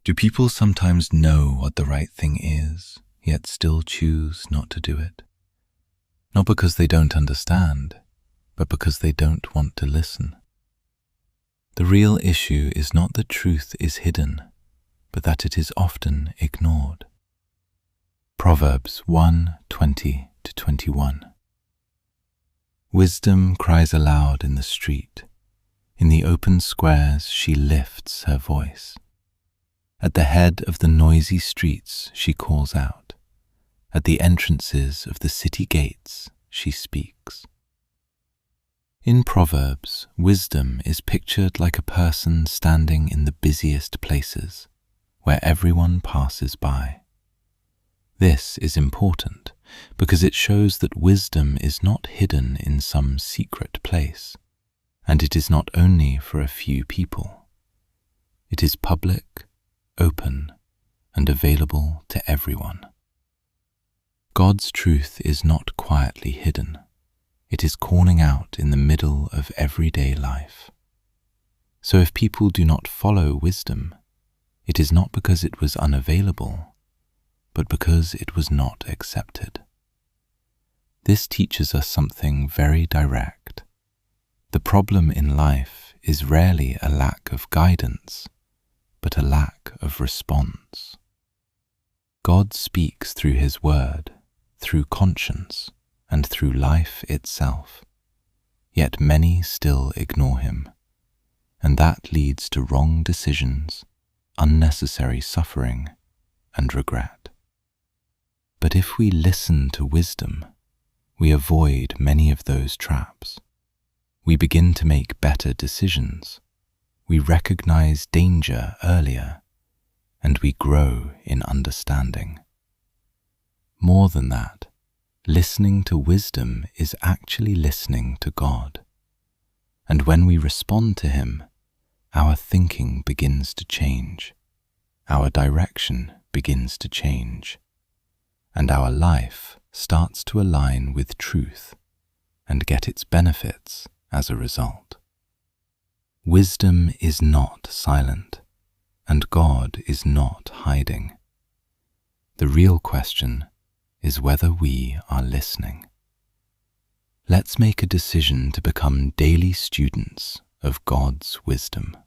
Do people sometimes know what the right thing is, yet still choose not to do it? Not because they don't understand, but because they don't want to listen. The real issue is not that truth is hidden, but that it is often ignored. Proverbs 1:20-21. Wisdom cries aloud in the street. In the open squares she lifts her voice. At the head of the noisy streets she calls out. At the entrances of the city gates she speaks. In Proverbs, wisdom is pictured like a person standing in the busiest places, where everyone passes by. This is important because it shows that wisdom is not hidden in some secret place, and it is not only for a few people. It is public, open, and available to everyone. God's truth is not quietly hidden. It is calling out in the middle of everyday life. So if people do not follow wisdom, it is not because it was unavailable, but because it was not accepted. This teaches us something very direct. The problem in life is rarely a lack of guidance, but a lack of response. God speaks through His word, through conscience, and through life itself, yet many still ignore Him, and that leads to wrong decisions, unnecessary suffering, and regret. But if we listen to wisdom, we avoid many of those traps. We begin to make better decisions. We recognize danger earlier, and we grow in understanding. More than that, listening to wisdom is actually listening to God. And when we respond to Him, our thinking begins to change, our direction begins to change, and our life starts to align with truth and get its benefits as a result. Wisdom is not silent, and God is not hiding. The real question is whether we are listening. Let's make a decision to become daily students of God's wisdom.